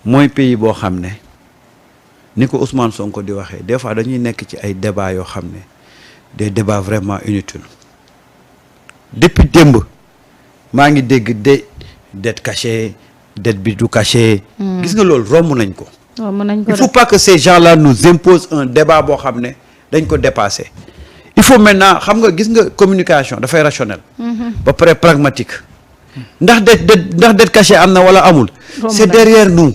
mooy pays boo xam ne ni ko Ousmane Sonko di waxee des fois dañuy nekk ci ay débats yoo xam ne des débats vraiment inutiles depuis démb maa ngi dégg dette cachée dette bi du cachée. gis nga loolu romb nañ ko. il faut pas que ces gens-là nous imposent un débat boo xam ne dañ ko dépasser. il faut maintenant xam nga gis nga communication dafay rationnel. ba pare pragmatique. ndax dette cachée am na wala amul. c'est derrière nous.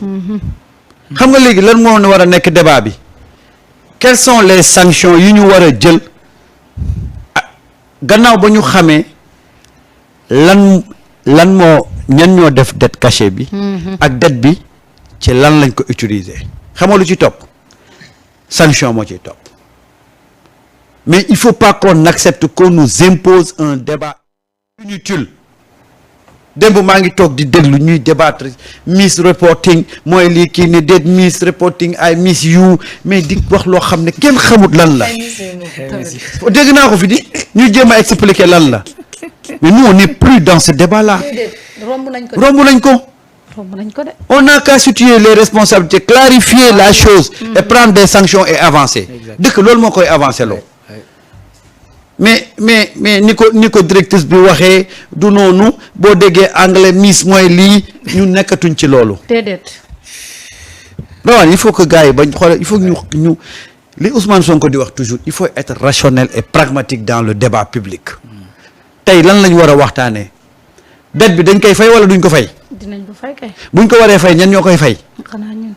xam nga léegi lan moo war a nekk débat bi. quelles sont les sanctions yu ñu war a jël gannaaw ba ñu xamee lan moo ñan ñoo def dette cachée bi. ak dette bi ci lan lañ ko utiliser. xam nga lu ci topp sanction moo ciy topp. mais il faut pas qu'on accepte qu'on nous impose un débat inutile. démb maa ngi toog di déglu ñuy débattre miss reporting mooy lii kii ni déet miss reporting ay miss you mais di wax loo xam ne kenn xamut lan la. dégg naa ko fi di ñu jéem a expliquer lan la mais nous on n'est plus dans ce débat là. romb nañ ko. on n'a qu'à situer les responsabilités clarifier la chose. et prendre des sanctions et avancer. dëkk loolu moo koy avancer loo. mais ni ko directrice bi waxee du noonu boo déggee anglais miss mooy lii ñu nekkatuñ ci loolu. déedéet. Rawane il faut que gars yi bañ xoole il faut que ñu li Ousmane Sonko di wax toujours il faut être rationnel et pragmatique dans le débat public. tey lan lañ war a waxtaanee dette bi dañ koy fay wala duñ ko fay. dinañ ko fay kay. buñ ko waree fay ñan ñoo koy fay. xanaa ñun.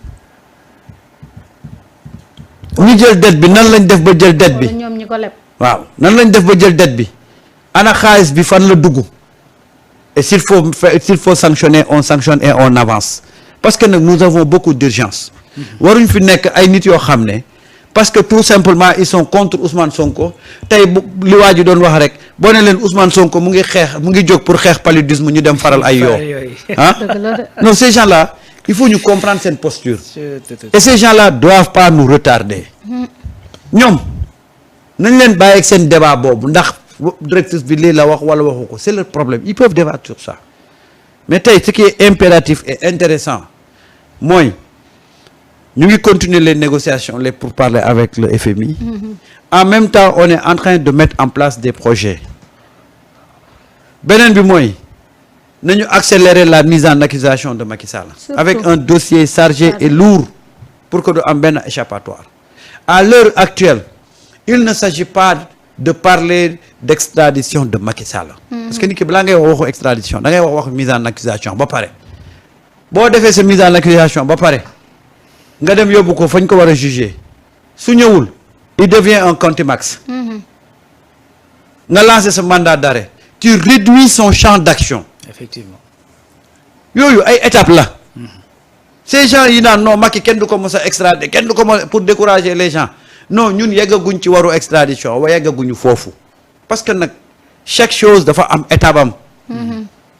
ñu jël dette bi nan lañ def ba jël dette bi. ñoom ñi ko leb. waaw nan lañ def ba jël dette bi ana xaalis bi fan la dugg et s'il faut sanctionner on sanctionne et on avance parce que nag nous avons beaucoup d'urgence waruñ fi nekk ay nit yoo xam ne parce que tout simplement ils sont contre Ousmane Sonko tey li waa ji doon wax rek boo ne leen Ousmane Sonko mu ngi jóg pour xeex paludisme ñu dem faral ay yoo ah non ces gens-là il faut ñu comprendre seen posture et ces gens-là doivent pas nous retarder ñoom nañ leen bàyyi ak seen débat boobu ndax directrice bi lii la wax wala waxu ko c'est le problème ils peuvent débattre sur ça mais tey ce qui est impératif et intéressant mooy ñu ngi continuer les négociations les pourparlers avec le FMI. En même temps on est en train de mettre en place des projets beneen bi mooy nañu accélérer la mise en accusation de Macky Sall avec un dossier chargé et lourd pour que du am benn échappatoire à l'heure actuelle il ne s'agit pas de parler d'extradition de Macky Sall. parce que nit ki balaa ngay wax waxu extradition da ngay wax mise en accusation ba pare boo defee sa mise en accusation ba pare nga dem yóbbu ko fañ ko war a juger su ñëwul il devient un contumax. nga lancer ce mandat d'arrêt tu réduis son champ d'action. effectivement yooyu ay étapes la. ces gens yi naan non Macky kenn du ko mos a extrader kenn du ko mos pour décourager les gens. non ñun yeggaguñ ci waru extradition wa yeggaguñu foofu parce que nag chaque chose dafa am étape am.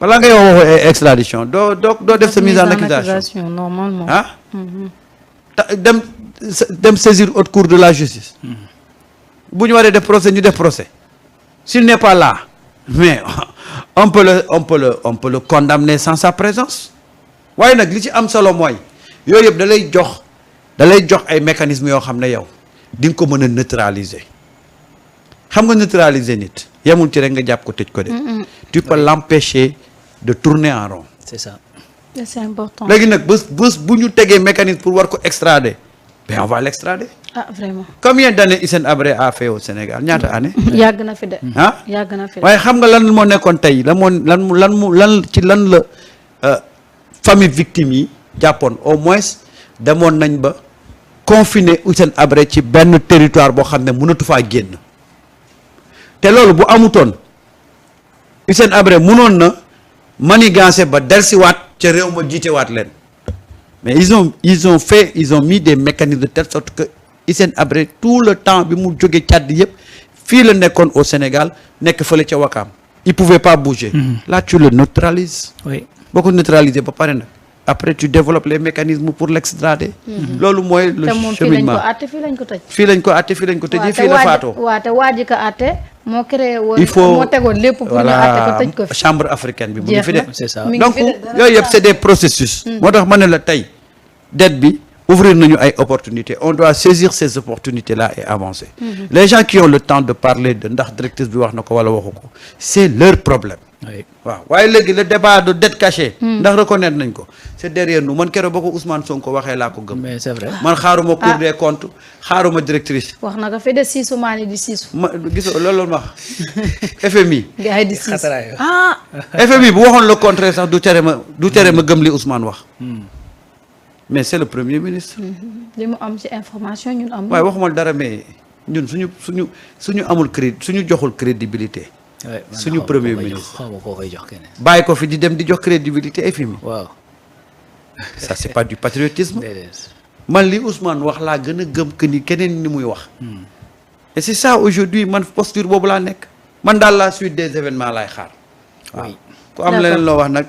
balaa ngay wax extradition doo def sa mise en accusation normalement. ah. dem saisir haute cour de la justice. bu ñu waree def procès ñu def procès. s'il n'est pas là mais on peut le condamner sans sa présence waaye nag li ci am solo mooy yooyu yëpp da lay jox ay mécanismes yoo xam ne yow. di nga ko mën a neutraliser xam nga neutraliser nit yemul ci rek nga jàpp ko tëj ko de. tu peux l'empêcher de tourner en rond. c'est ça. c'est important. léegi nag bés bu ñu tegee mécanisme pour war ko extrader ben on va l'extrader. ah vraiment. combien d'années Hissène Habré a fait au Sénégal ñaata année. yàgg na fi de. ah yàgg na fi de. waaye xam nga lan moo nekkoon tey lan la famille victime yi jàppoon au moins demoon nañ ba. confiné Hissène Habré ci benn territoire boo xam ne mënatu faa génn te loolu bu amutoon Hissène Habré mënoon na manigancé ba delsiwaat ca réew ma jiitewaat leen mais ils ont mis des mécanismes de telle sorte que Hissène Habré tout le temps bi mu jógee Tchad yëpp fii la nekkoon au Sénégal nekk fële ca Wakaam il pouvait pas bouger. Là tu le neutralises. oui boo ko neutraliser ba pare nag. après tu développes les mécanismes pour l'extrader. loolu mooy le cheminement fii lañ ko àtte fii lañ ko tëjee fii la faatoo. waaw te waa ji ko àtte moo créé woon. il faut moo tegoon lépp pour ñu àtte ko tëj ko fi. chambre africaine bi mu ngi fi de. c'est ça donc yooyu yëpp c'est des processus. moo tax ma ne la tey dette bi ouvrir nañu ay opportunités on doit saisir ces opportunités là et avancer. Les gens qui ont le temps de parler de ndax directrice bi wax na ko wala waxu ko c'est leur problème. oui waaw waaye léegi le débat de dette cachée. ndax reconnaître nañ ko c'est derrière nous man keroog ba ko Ousmane Sonko waxee laa ko gëm. mais c'est vrai. man xaaruma Cour des comptes xaaruma directrice. wax na ko fi de siisu maa ni di siisu. ma gisoo loolu ma wax FMI. gars yi di siisu xataraayu. ah. FMI bu waxoon le contraire sax du tere ma gëm li Ousmane wax. mais c'est le premier ministre. li mu am ci information ñun am. waaye waxuma dara mais ñun suñu amul crédit suñu joxul crédibilité. suñu premier ministre xaw ma koo koy jox keneen. bàyyi ko fi di dem di jox crédibilité FMI. waaw. ça c'est pas du patriotisme. déedéet. man li Ousmane wax laa gën a gëm que ni keneen ni muy wax. et c'est ça aujourd'hui man posture boobu laa nekk. man daal la suite des événements laay xaar. waaw ku am leneen loo wax nag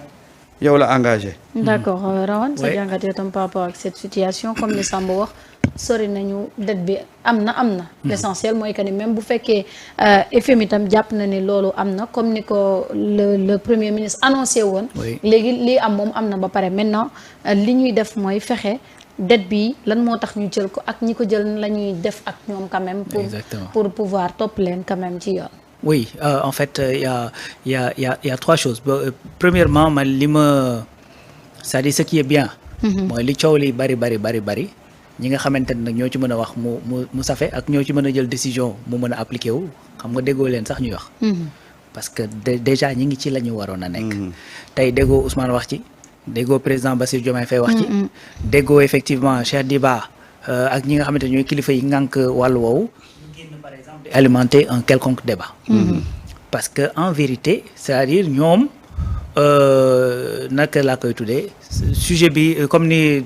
yow la engagé. d'accord Rawane sa Ouais. jàngat yow tam par rapport ak cette situation comme ni Samba wax sori nañu dette bi am na l'essentiel mooy que ni même bu fekkee FMI itam jàpp na ni loolu am na comme ni ko le premier ministre annoncé woon. Oui. léegi lii am moom am na ba pare maintenant li ñuy def mooy fexe dette bi lan moo tax ñu jël ko ak ñi ko jël la ñuy def ak ñoom quand même. Exactement. pour pouvoir topp leen quand même ci yoon. Oui, en fait, il y a trois choses. Premièrement, man, c'est-à-dire ce qui est bien. Moi, li coow li bari ñi nga xamante ne nag ñoo ci mën a wax mu safe ak ñoo ci mën a jël décision mu mën a appliqué wu xam nga déggoo leen sax ñuy wax. Parce que déjà ñi ngi ci la ñu waroon a nekk. tey déggoo Ousmane wax ci déggoo président Bassirou Diomaye Faye wax ci. déggoo effectivement Cheikh Diba ak ñi nga xamante ne ñooy kilifa yi ngànk wàllu woowu. Par exemple di alimenter un quelconque débat. Parce que en vérité c'est-à-dire ñoom naka laa koy tuddee sujet bi comme ni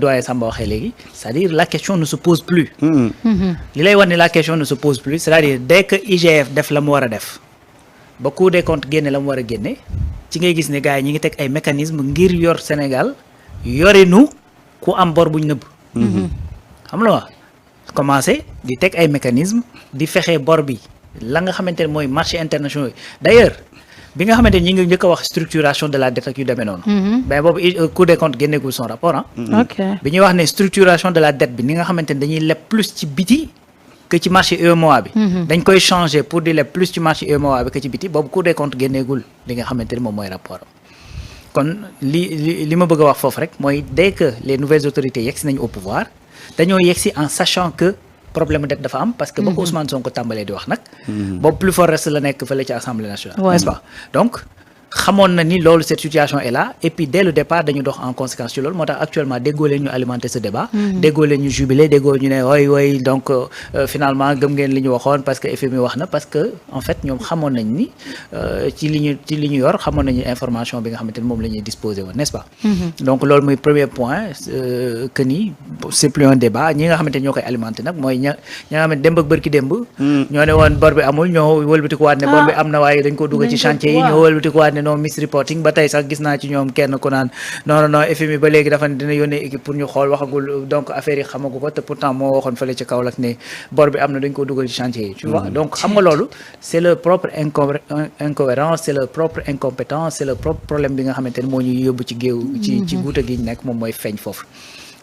doyen Samba waxee léegi c'est-à-dire la question ne se pose plus. li lay wax ne la question ne se pose plus c'est-à-dire dès que IGF def la mu war a def ba Cour des comptes génne la mu war a génne ci ngay gis ne gars yi ñi ngi teg ay mécanismes ngir yor Sénégal yorinu ku am bor buñ nëbb. xam la wax commencé di teg ay mécanismes di fexe bor bi la nga xamante ne mooy marché internationaux yi d'ailleurs bi nga xamante ne ñi ngi njëkk a wax structuration de la dette ak yu demee noonu. mais boobu Cour des comptes génneegul son rapport ah. ok bi ñuy wax ne structuration de la dette bi ni nga xamante ne dañuy leb plus ci biti que ci marché UEMOA bi. dañ koy changer pour di leb plus ci marché UEMOA bi que ci biti boobu Cour des comptes génneegul li nga xamante ne moom mooy rapport am kon li ma bëgg a wax foofu rek mooy dès que les nouvelles autorités yegsi nañu au pouvoir dañoo yegsi en sachant que problème dette dafa am parce que ba ko Ousmane Sonko tàmbalee di wax nag boobu plus fort reste la nekk fële ci Assemblée nationale n'est-ce pas donc xamoon na ni loolu cette situation est là et puis dès le départ dañu dox en conséquence ci loolu moo tax actuellement déggoo leen ñu alimenter ce débat déggoo leen ñu jubilé déggoo ñu ne way donc finalement gëm ngeen li ñu waxoon parce que FMI wax na parce que en fait ñoom xamoon nañ ni ci li ñu yor xamoon nañu information bi nga xamante ni moom la ñuy disposer woon n'est-ce pas donc loolu muy premier point que ni c'est plus un débat ñi nga xamante ni ñoo koy alimenter nag mooy ña nga xamante démb ak bërki démb ñoo ne woon bor bi amul ñoo wëlbatikuwaat ne bor bi am na waaye dañ ko dugg ci chantier yi ñoo wëlbatikuwaat non misreporting ba tey sax gis naa ci ñoom kenn ku naan non FMI ba léegi dafa ne dina yónnee équipe pour ñu xool waxagul donc affaire yi xamagu ko te pourtant moo waxoon fële ci Kaolack ne bor bi am na dañ ko dugal ci chantier yi tu vois donc xam nga loolu c'est le propre incohérence c'est le propre incompétence c'est le propre problème bi nga xamante ne moo ñuy yóbbu ci géew ci guuta gi ñu nekk moom mooy feeñ foofu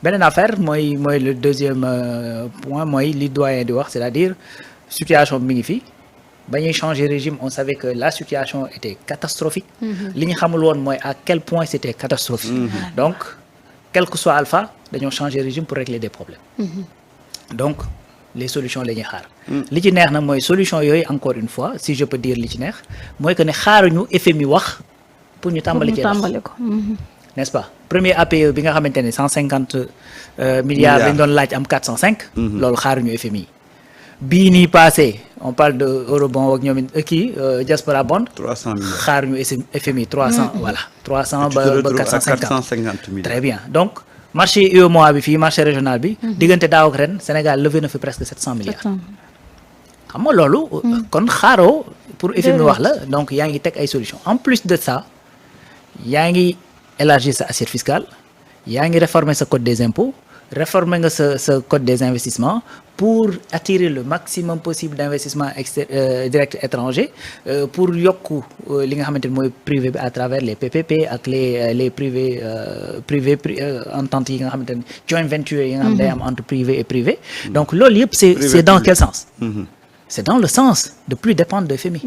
beneen affaire mooy le deuxième point mooy li doyen di wax c'est-à-dire situation bi mi ngi fi ba ñuy changer régime on savait que la situation était catastrophique li ñu xamul woon mooy à quel point c'était catastrophique donc quel que soit alpha dañoo changer régime pour régler des problèmes donc les solutions la ñuy xaar li ci neex na mooy solution yooyu encore une fois si je peux dire li ci neex mooy que ne xaaruñu FMI wax pour ñu tàmbali ci ko n'est-ce pas premier APE bi nga xamante ne 150 milliards lañ doon laaj am 405 loolu xaaruñu FMI bii nii passé on parle de eurobond ak ñoom kii diaspora bond 300 milliards xaaruñu FMI 300 voilà 300 ba 450 très bien donc marché UEMOA bi fii marché régional bi diggante daaw ak ren Sénégal levé na fi presque 700 milliards xam nga loolu kon xaaroo pour FMI wax la donc yaa ngi teg ay solutions en plus de ça yaa ngi élargir sa assiette fiscale yaa ngi réformer sa code des impôts réformer nga sa code des investissements pour attirer le maximum possible d'investissements directs étrangers pour yokku li nga xamante ni mooy privé bi à travers les PPP ak les privés ententes yi nga xamante ni joint venture yi nga xam ne day am entre privé et privé donc loolu yëpp c'est dans quel sens c'est dans le sens de plus dépendre de FMI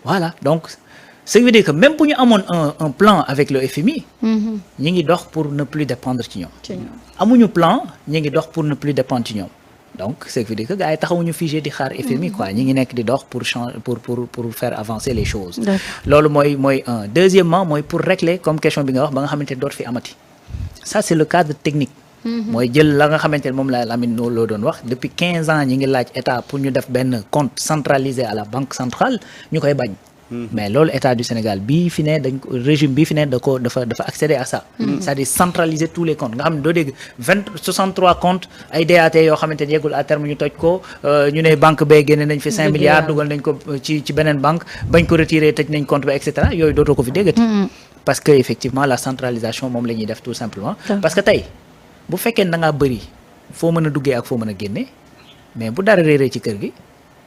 voilà donc ce qui veut dire que même bu ñu amoon un plan avec le FMI ñi ngi dox pour ne plus dépendre ci ñoom amuñu plan ñi ngi dox pour ne plus dépendre ci ñoom donc ce qui veut dire que gars yi taxawuñu figé di xaar FMI quoi ñi ngi nekk di dox pour changer pour faire avancer les choses loolu mooy un deuxièmement mooy pour régler comme question bi nga wax ba nga xamante ne dootu fi amati ça c'est le cadre technique mooy jël la nga xamante ne moom la Lamine loo doon wax depuis 15 ans ñi ngi laaj état pour ñu def benn compte centralisé à la banque centrale ñu koy bañ mais loolu état du Sénégal bii fi ne dañ ko régime bii fi ne dafa accéder à ça c'est-à-dire centraliser tous les comptes nga xam ne doo dégg 63 comptes ay DAT yoo xamante ne yeggul à terme ñu toj ko ñu ne banque bee génne nañ fi 5 milliards dugal nañ ko ci beneen banque bañ ko retirer tëj nañ compte ba et cetera yooyu dootoo ko fi déggati parce que effectivement la centralisation moom la ñuy def tout simplement parce que tey bu fekkee da ngaa bëri foo mën a duggee ak foo mën a génne mais bu dara réeree ci kër gi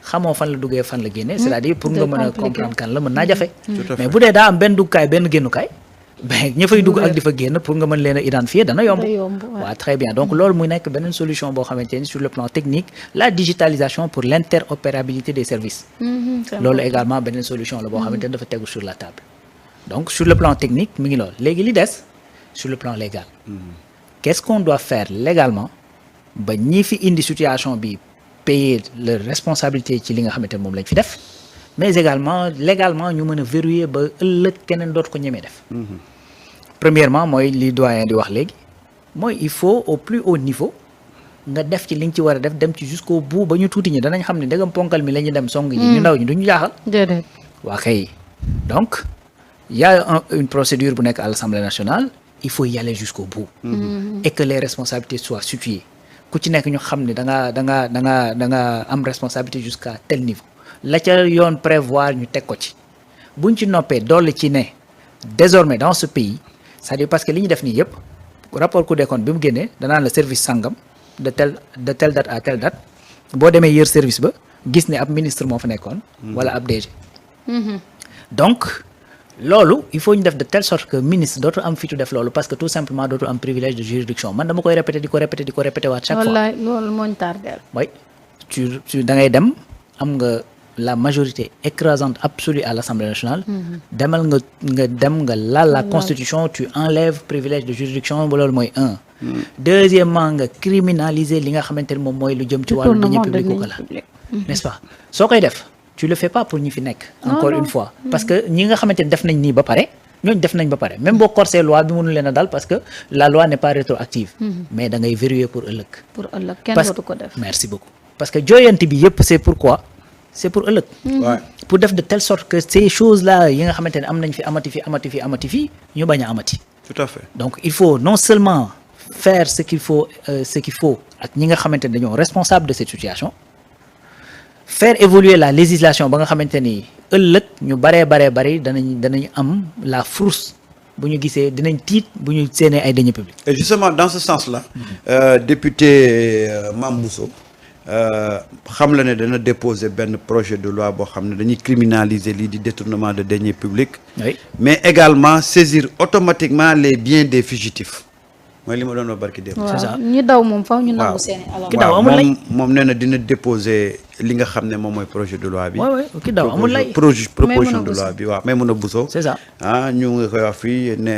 xamoo fan la duggee fan la génne c'est-à-dire pour nga mën a comprendre kan la mën naa jafe mais bu dee daa am benn duggukaay benn génnukaay mais ña fay dugg ak di fa génn pour nga mën leen a identifier dana yomb waaw très bien donc loolu muy nekk beneen solution boo xamante ni sur le plan technique la digitalisation pour l'interopérabilité des services loolu également beneen solution la boo xamante ni dafa tegu sur la table donc sur le plan technique mi ngi loolu léegi li des sur le plan légal qu'est-ce qu'on doit faire légalement ba ñi fi indi situation bi payer leur responsabilité ci li nga xamante ne moom lañ fi def mais également légalement ñu mën a verrouiller ba ëllëg keneen dootu ko ñemee def premièrement mooy li doyen di wax léegi mooy il faut au plus haut niveau nga def ci li nga ci war a def dem ci jusqu'au bout ba ñu tuuti ñi danañ xam ne ndegam ponkal mi la ñu dem song ji ñu ndaw ñi duñu jaaxal déedéet waa kay donc il y a une procédure bu nekk à l'Assemblée nationale il faut y aller jusqu'au bout et que les responsabilités soient situées ku ci nekk ñu xam ne da nga am responsabilité jusqu'à tel niveau la ca yoon prévoir ñu teg ko ci buñ ci noppee dolli ci ne désormais dans ce pays c'est-à-dire parce que li ñu def nii yëpp rapport Cour des comptes bi mu génnee danaan la service sangam de telle date à telle date boo demee yër service ba gis ne ab ministre moo fa nekkoon wala ab DG donc loolu il faut ñu def de telle sorte que ministre dootu am fitu def loolu parce que tout simplement dootu am privilège de juridiction man dama koy répéter di ko répéter waat chaque fois wallaay loolu mooñ tardeel oui tu da ngay dem am nga la majorité écrasante absolue à l'Assemblée nationale demal nga laal la constitution tu enlèves privilège de juridiction ba loolu mooy un deuxièmement nga criminaliser li nga xamante ne moom mooy lu jëm ci wàllu deniers publics ko la n'est-ce pas soo koy def tu le fais pas pour ñi fi nekk encore une fois parce que ñi nga xamante ne def nañ nii ba pare ñooñu def nañ ba pare même boo corsé loi bi mënul leen a dal parce que la loi n'est pas rétroactive mais da ngay verrouiller pour ëllëg kenn dootu ko def merci beaucoup parce que jooyanti bi yëpp c'est pourquoi c'est pour ëllëg pour def de telle sorte que ces choses là yi nga xamante ne am nañ fi amati fi ñu bañ a amati tout à fait donc il faut non seulement faire ce qu'il faut ak ñi nga xamante ne dañoo responsable de cette situation faire évoluer la législation ba nga xamante ni ëllëg ñu bari danañ am la frousse bu ñu gisee dinañ tiit bu ñu séenee ay deniers publics. Et justement dans ce sens-là député Mame Bousso xam la ne dana déposer benn projet de loi boo xam ne dañuy criminaliser lii di détournement de deniers publics oui. mais également saisir automatiquement les biens des fugitifs mooy li ma doon wax barki démb. c'est ça ñi daw moom faw ñu nangu seeni alal. ki daw amul lay moom nee na dina déposer li nga xam ne moom mooy projet de loi bi. waaw ki daw amul lay proposition de loi bi waaw Maïmouna Bousso. c'est ça ñu ngi koy wax fii ne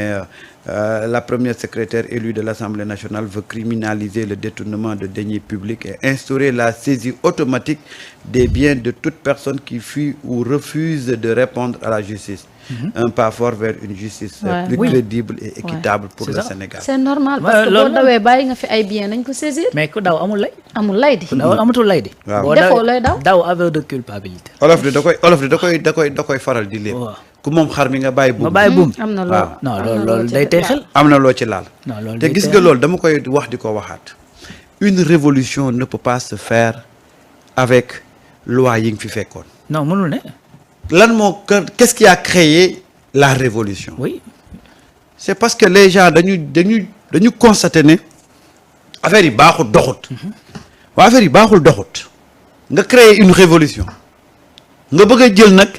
la première secrétaire élue de l'Assemblée nationale veut criminaliser le détournement de deniers publics et instaurer la saisie automatique des biens de toute personne qui fuit ou refuse de répondre à la justice. Un pas fort vers une justice plus crédible et équitable pour le Sénégal. C'est normal parce que boo dawee bàyyi nga fi ay biens nañ ko saisir. mais ku daw amul lay. amul lay di. ku daw amatul lay di. waaw defoo lay daw. daw aveu de culpabilité. olof di da koy faral di lépp. ku moom xar mi nga bàyyi buum. am na loolu non loolu day tey xel. am na loo ci laal. non loolu te gis nga loolu dama koy wax di ko waxaat. une révolution ne peut pas se faire avec loi yi nga fi fekkoon. non mënul ne. qu'est-ce qui a créé la révolution? Oui. C'est parce que les gens dañu constater ne affaire yi baaxul doxut waa affaire yi baaxul doxut nga créer une révolution nga bëgg a jël nag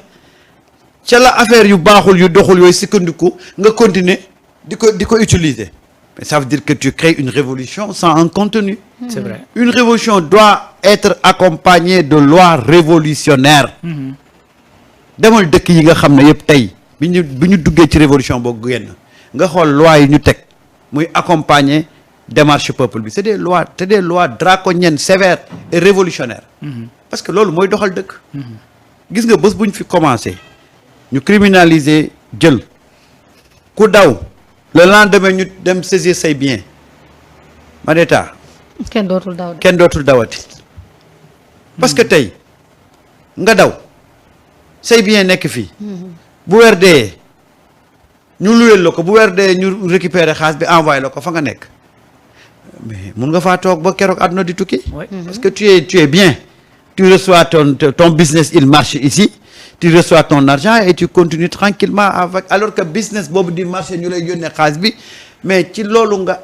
ca la affaire yu baaxul yu doxul yooyu sukkandiku nga continuer di ko utiliser mais ça veut dire que tu crées une révolution sans un contenu. C'est vrai. Une révolution doit être accompagnée de lois révolutionnaires. demal dëkk yi nga xam ne yëpp tey bi ñu duggee ci révolution boobu génn nga xool loi yi ñu teg muy accompagner démarche peuple bi c'est des lois draconiennes sévères et révolutionnaires. parce que loolu mooy doxal dëkk. gis nga bés bu ñu fi commencé ñu criminaliser jël ku daw le lendemain ñu dem saisir say biens Madeta. kenn dootul dawati. parce que tey nga daw say bien nekk fii. bu weer dee ñu luyeel la ko bu weer dee ñu récupérer xaalis bi envoyé la ko fa nga nekk mais mun nga faa toog ba keroog àdduna di tukki. parce que tu es bien. tu reçois ton business il marche ici tu reçois ton argent et tu continues tranquillement avec alors que business boobu di marché ñu lay yónnee xaalis bi mais ci loolu nga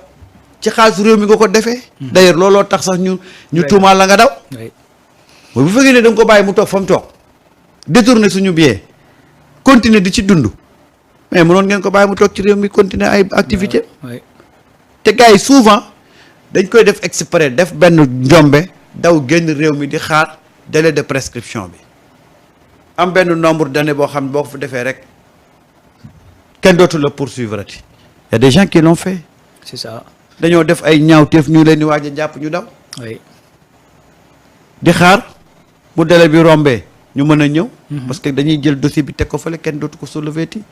ci xaalisu réew mi nga ko defee. d'ailleurs looloo tax sax ñu tuumaal la nga daw. bu fekkee ne da nga ko bàyyi mu toog fa mu toog détourner suñu billet continuer di ci dund mais mënoon ngeen ko bàyyi mu toog ci réew mi continuer ay activité te gars yi souvent dañ koy def exprès def benn njombe daw génn réew mi di xaar délai de prescription bi am benn nombre d'années boo xam ne boo ko fa defee rek kenn dootu la poursuivre ati y a des gens qui l'ont fait. c'est ça. dañoo def ay ñaawteef ñu leen di waaj a jàpp ñu daw. di xaar bu délai bi rombee ñu mën a ñëw. parce que dañuy jël dossier bi teg ko fële kenn dootu ko soulever ti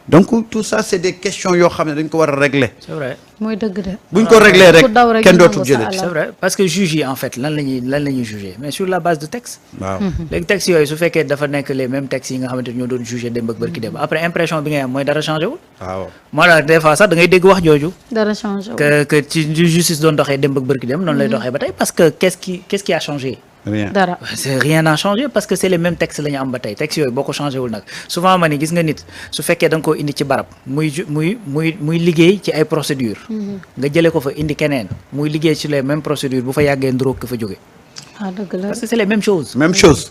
donc tout ça c'est des questions yoo xam ne dañ ko war a régler. c'est vrai. mooy dëgg de. buñ ko régler rek kenn dootul jëlee. c'est vrai parce que juge yi en fait lan la ñuy juger mais sur la base de texte. waaw léegi textes yooyu su fekkee dafa nekk les mêmes textes yi nga xamante ni ñoo doon juger démb ak bërki démb après impression bi ngay am mooy dara changé wul. waaw moo tax des fois sax da ngay dégg wax jooju. dara changé wul que ci justice doon doxee démb ak bërki démb noonu lay doxee ba tey parce que qu'est-ce qui a changé. rien dara. c'est rien n'a changé parce que c'est les mêmes textes la ñu am ba tey textes yooyu boo ko changé wul nag souvent ma ni gis nga nit su fekkee da nga koo indi ci barab muy liggéey ci ay procédures. nga jëlee ko fa indi keneen muy liggéey ci les mêmes procédures bu fa yàggee ndróog ko fa jóge. dëgg la parce que c'est les mêmes choses. même chose.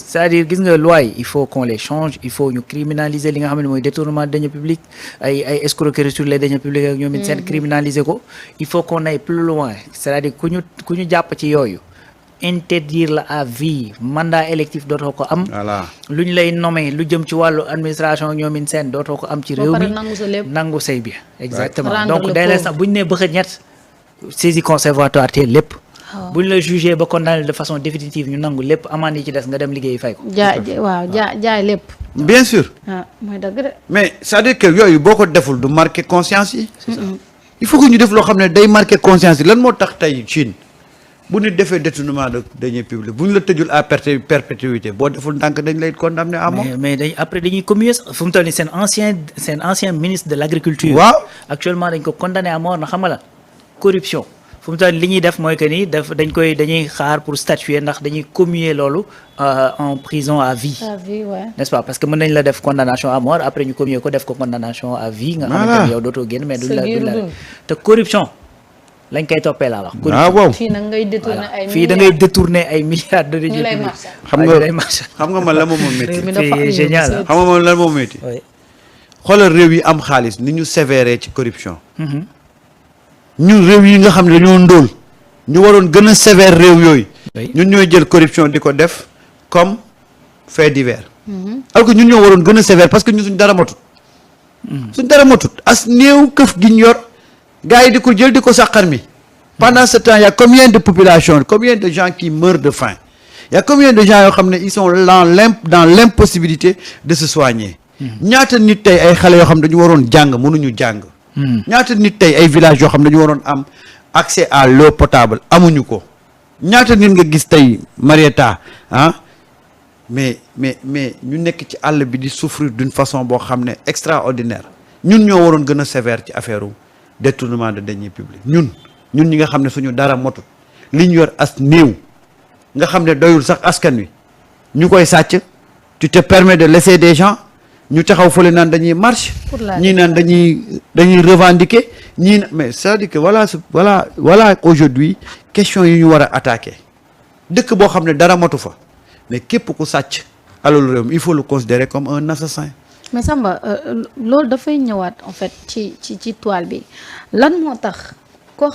c'est-à-dire gis nga loi yi il faut qu'on les change il faut ñu criminaliser li nga xam ne mooy détournement de deniers publics ay escroquerie sur les deniers publics ak ñoom it seen criminaliser ko il faut qu'on aille plus loin c'est-à-dire ku ñu jàpp ci yooyu. interdire la à vie mandat électif dootoo ko am. voilà lu ñu lay nommer lu jëm ci wàllu administration ñoomin seen dootoo ko am ci réew mi nangu say bien exactement donc dès l'instant bu ñu nee bëgg ñett saisie conservatoire te lépp bu ñu la jugé ba condamné de façon définitive ñu nangu lépp amende yi ci des nga dem liggéey fay ko jaay lépp bien sûr mooy dëgg de mais c'est-à-dire que yooyu boo ko deful du marquer conscience yi il faut que ñu def loo xam ne day marquer conscience yi lan moo tax tey Chine bu ñu defee détournement de deniers publics bu ñu la tëjul à perpétuité boo deful ndànk dañ lay condamner à mort. mais après dañuy commuer fu mu toll nii seen ancien ministre de l'agriculture. waaw actuellement dañ ko condamné à mort na xam nga la corruption fu mu toll li ñuy def mooy que ni dañuy xaar pour statuer ndax dañuy commuer loolu en prison à vie. n'est-ce pas parce que mën nañ la def condamnation à mort après ñu commuer ko def ko condamnation à vie. nga xamante ni yow dootoo génn mais duñ la te corruption. lañ koy toppee laa wax. waaw fii nag ngay détourner ay. fii da ngay détourner ay milliards de deniers publics. xam nga man la moom métti. c'est génial xam nga man lan moom métti. xoolal réew yi am xaalis ni ñu sévère ci corruption. ñun réew yi nga xam ne dañoo ndóol. ñu waroon gën a sévère réew yooyu. ñun ñooy jël corruption di ko def comme fait divers. alors que ñun ñoo waroon gën a sévère parce que ñun suñ dara matut. suñ dara matut as néew këf gi ñu yor. gars yi di ko jël di ko sàqar mi pendant ce temps il y a combien de populations combien de gens qui meurent de faim il y a combien de gens yoo xam ne ils sont dans l'impossibilité de se soigner ñaata nit tey ay xale yoo xam ne dañu waroon jàng mënuñu jàng ñaata nit tey ay villages yoo xam ne dañu waroon am accès à l'eau potable amuñu ko ñaata nit nga gis tey Marietta mais ñu nekk ci àll bi di souffrir d'une façon boo xam ne extraordinaire ñun ñoo waroon gën a sévère ci affaire détournement de deniers publics ñun ñi nga xam ne suñu dara motut li ñu yor as néew nga xam ne doyul sax askan wi ñu koy sàcc tu te permets de laisser des gens ñu taxaw fële naan dañuy marche ñii naan dañuy revendiquer ñii na mais c'est-à-dire que voilà aujourd'hui question yi ñu war a attaquer dëkk boo xam ne dara matu fa mais képp ku sàcc alalu réew mi il faut le considérer comme un assassin. mais Samba loolu dafay ñëwaat en fait ci toile bi lan moo tax koo xam